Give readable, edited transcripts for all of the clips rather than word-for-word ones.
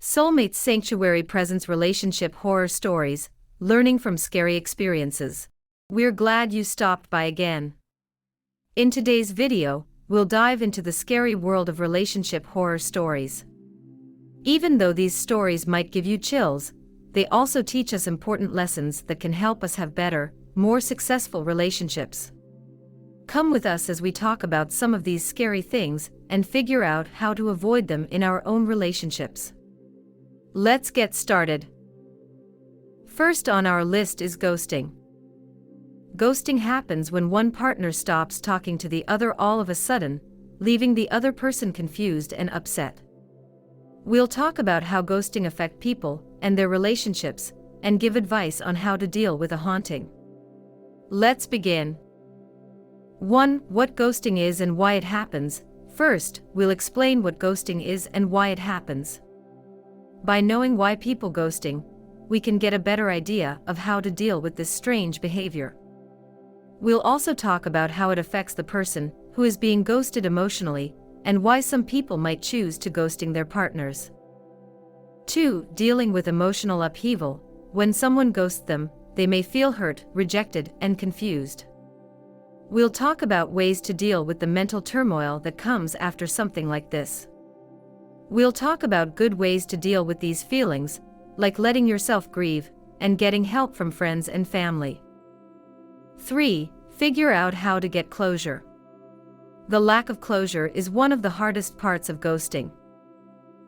Soulmate Sanctuary presents relationship horror stories, learning from scary experiences. We're glad you stopped by again. In today's video, we'll dive into the scary world of relationship horror stories. Even though these stories might give you chills, they also teach us important lessons that can help us have better, more successful relationships. Come with us as we talk about some of these scary things and figure out how to avoid them in our own relationships. Let's get started. First on our list is ghosting. Ghosting happens when one partner stops talking to the other all of a sudden, leaving the other person confused and upset. We'll talk about how ghosting affects people and their relationships, and give advice on how to deal with a haunting. Let's begin. 1. What ghosting is and why it happens. First, we'll explain what ghosting is and why it happens. By knowing why people ghosting, we can get a better idea of how to deal with this strange behavior. We'll also talk about how it affects the person who is being ghosted emotionally, and why some people might choose to ghosting their partners. 2. Dealing with emotional upheaval. When someone ghosts them, they may feel hurt, rejected, and confused. We'll talk about ways to deal with the mental turmoil that comes after something like this. We'll talk about good ways to deal with these feelings, like letting yourself grieve, and getting help from friends and family. 3. Figure out how to get closure. The lack of closure is one of the hardest parts of ghosting.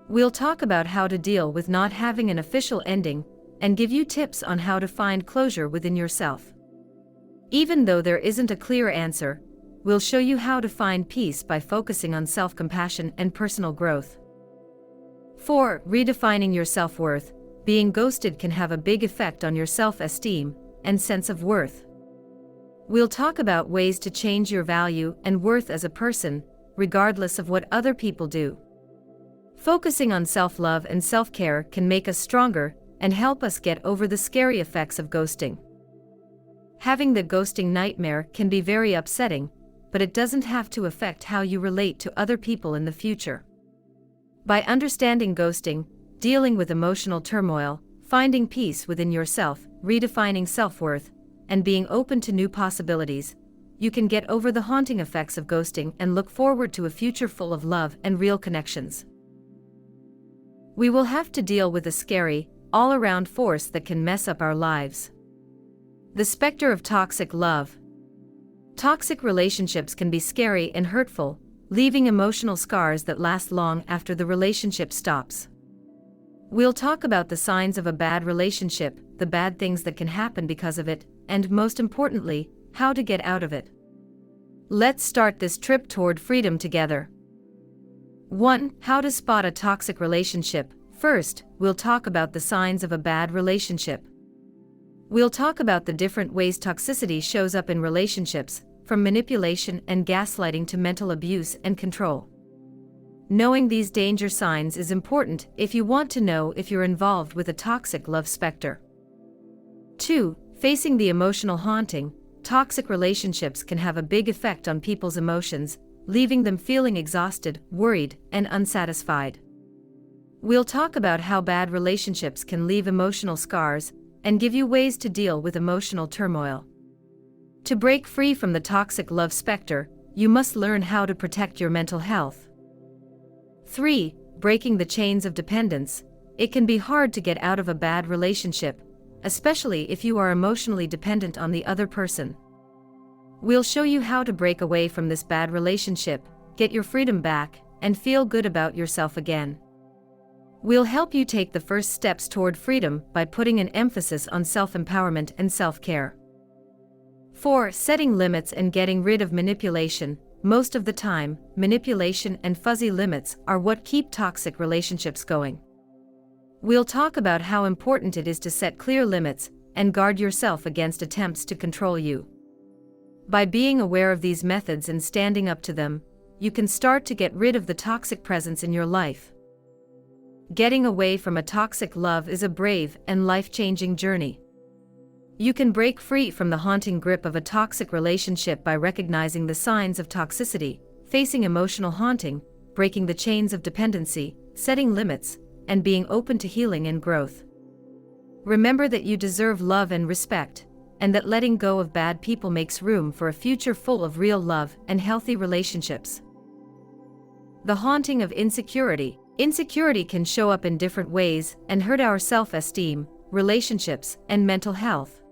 We'll talk about how to deal with not having an official ending, and give you tips on how to find closure within yourself. Even though there isn't a clear answer, we'll show you how to find peace by focusing on self-compassion and personal growth. 4. Redefining your self-worth. Being ghosted can have a big effect on your self-esteem and sense of worth. We'll talk about ways to change your value and worth as a person, regardless of what other people do. Focusing on self-love and self-care can make us stronger and help us get over the scary effects of ghosting. Having the ghosting nightmare can be very upsetting, but it doesn't have to affect how you relate to other people in the future. By understanding ghosting, dealing with emotional turmoil, finding peace within yourself, redefining self-worth, and being open to new possibilities, you can get over the haunting effects of ghosting and look forward to a future full of love and real connections. We will have to deal with a scary, all-around force that can mess up our lives. The specter of toxic love. Toxic relationships can be scary and hurtful, leaving emotional scars that last long after the relationship stops. We'll talk about the signs of a bad relationship, the bad things that can happen because of it, and most importantly, how to get out of it. Let's start this trip toward freedom together. 1. How to spot a toxic relationship. First, we'll talk about the signs of a bad relationship. We'll talk about the different ways toxicity shows up in relationships, from manipulation and gaslighting to mental abuse and control. Knowing these danger signs is important if you want to know if you're involved with a toxic love specter. 2. Facing the emotional haunting. Toxic relationships can have a big effect on people's emotions, leaving them feeling exhausted, worried, and unsatisfied. We'll talk about how bad relationships can leave emotional scars, and give you ways to deal with emotional turmoil. To break free from the toxic love specter, you must learn how to protect your mental health. 3. Breaking the chains of dependence. It can be hard to get out of a bad relationship, especially if you are emotionally dependent on the other person. We'll show you how to break away from this bad relationship, get your freedom back, and feel good about yourself again. We'll help you take the first steps toward freedom by putting an emphasis on self-empowerment and self-care. 4. Setting limits and getting rid of manipulation. Most of the time, manipulation and fuzzy limits are what keep toxic relationships going. We'll talk about how important it is to set clear limits and guard yourself against attempts to control you. By being aware of these methods and standing up to them, you can start to get rid of the toxic presence in your life. Getting away from a toxic love is a brave and life-changing journey. You can break free from the haunting grip of a toxic relationship by recognizing the signs of toxicity, facing emotional haunting, breaking the chains of dependency, setting limits, and being open to healing and growth. Remember that you deserve love and respect, and that letting go of bad people makes room for a future full of real love and healthy relationships. The haunting of insecurity. Insecurity can show up in different ways and hurt our self-esteem, relationships, and mental health.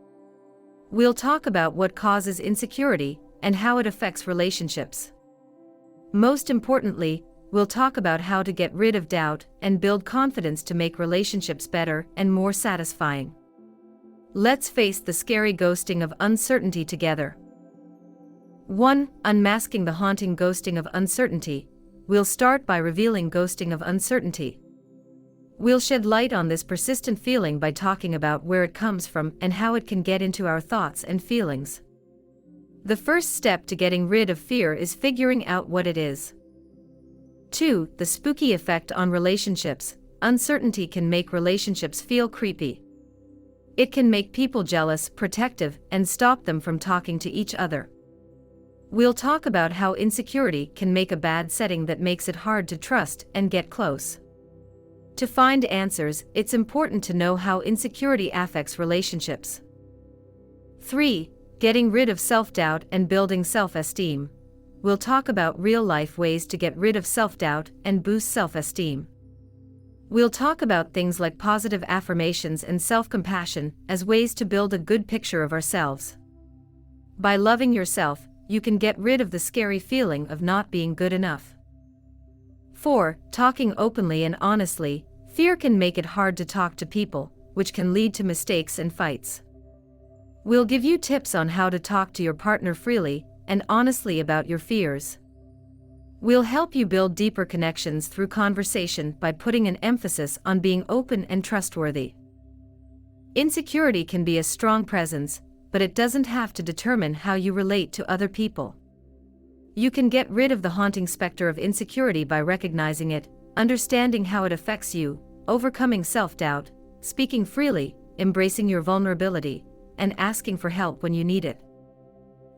We'll talk about what causes insecurity and how it affects relationships. Most importantly, we'll talk about how to get rid of doubt and build confidence to make relationships better and more satisfying. Let's face the scary ghosting of uncertainty together. 1. Unmasking the haunting ghosting of uncertainty. We'll start by revealing ghosting of uncertainty. We'll shed light on this persistent feeling by talking about where it comes from and how it can get into our thoughts and feelings. The first step to getting rid of fear is figuring out what it is. 2. The spooky effect on relationships. Uncertainty can make relationships feel creepy. It can make people jealous, protective, and stop them from talking to each other. We'll talk about how insecurity can make a bad setting that makes it hard to trust and get close. To find answers, it's important to know how insecurity affects relationships. 3. Getting rid of self-doubt and building self-esteem. We'll talk about real-life ways to get rid of self-doubt and boost self-esteem. We'll talk about things like positive affirmations and self-compassion as ways to build a good picture of ourselves. By loving yourself, you can get rid of the scary feeling of not being good enough. 4. Talking openly and honestly. Fear can make it hard to talk to people, which can lead to mistakes and fights. We'll give you tips on how to talk to your partner freely and honestly about your fears. We'll help you build deeper connections through conversation by putting an emphasis on being open and trustworthy. Insecurity can be a strong presence, but it doesn't have to determine how you relate to other people. You can get rid of the haunting specter of insecurity by recognizing it, understanding how it affects you, overcoming self-doubt, speaking freely, embracing your vulnerability, and asking for help when you need it.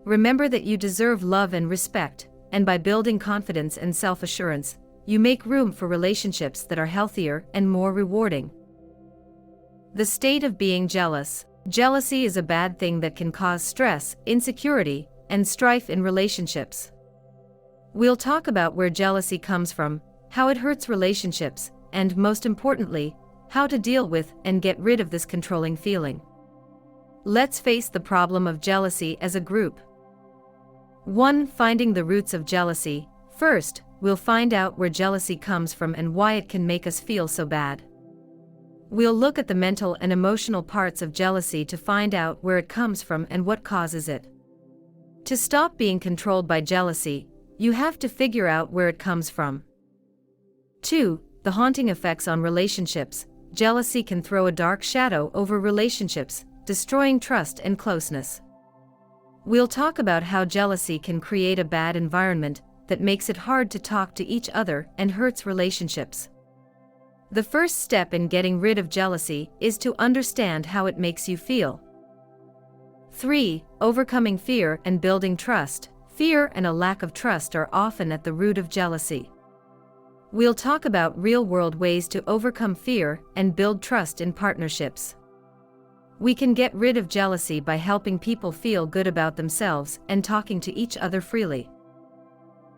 Remember that you deserve love and respect, and by building confidence and self-assurance, you make room for relationships that are healthier and more rewarding. The state of being jealous. Jealousy is a bad thing that can cause stress, insecurity, and strife in relationships. We'll talk about where jealousy comes from, how it hurts relationships, and most importantly, how to deal with and get rid of this controlling feeling. Let's face the problem of jealousy as a group. 1. Finding the roots of jealousy. First, we'll find out where jealousy comes from and why it can make us feel so bad. We'll look at the mental and emotional parts of jealousy to find out where it comes from and what causes it. To stop being controlled by jealousy, you have to figure out where it comes from. 2. The haunting effects on relationships. Jealousy can throw a dark shadow over relationships, destroying trust and closeness. We'll talk about how jealousy can create a bad environment that makes it hard to talk to each other and hurts relationships. The first step in getting rid of jealousy is to understand how it makes you feel. 3. Overcoming fear and building trust. Fear and a lack of trust are often at the root of jealousy. We'll talk about real-world ways to overcome fear and build trust in partnerships. We can get rid of jealousy by helping people feel good about themselves and talking to each other freely.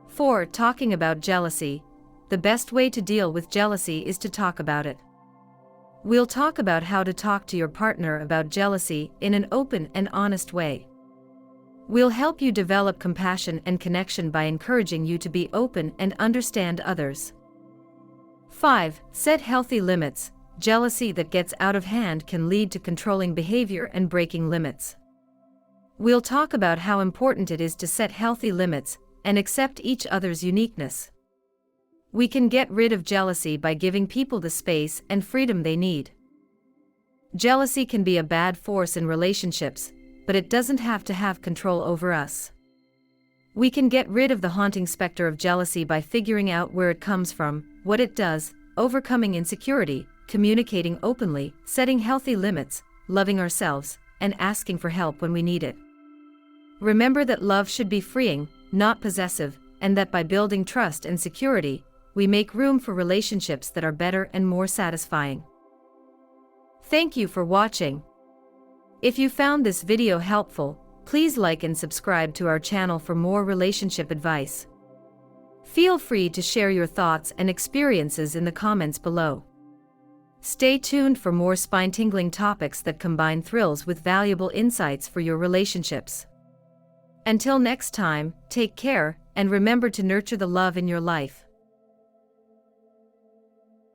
4. Talking about jealousy. The best way to deal with jealousy is to talk about it. We'll talk about how to talk to your partner about jealousy in an open and honest way. We'll help you develop compassion and connection by encouraging you to be open and understand others. 5. Set healthy limits. Jealousy that gets out of hand can lead to controlling behavior and breaking limits. We'll talk about how important it is to set healthy limits and accept each other's uniqueness. We can get rid of jealousy by giving people the space and freedom they need. Jealousy can be a bad force in relationships, but it doesn't have to have control over us. We can get rid of the haunting specter of jealousy by figuring out where it comes from, what it does, overcoming insecurity, communicating openly, setting healthy limits, loving ourselves, and asking for help when we need it. Remember that love should be freeing, not possessive, and that by building trust and security, we make room for relationships that are better and more satisfying. Thank you for watching. If you found this video helpful, please like and subscribe to our channel for more relationship advice. Feel free to share your thoughts and experiences in the comments below. Stay tuned for more spine-tingling topics that combine thrills with valuable insights for your relationships. Until next time, take care, and remember to nurture the love in your life.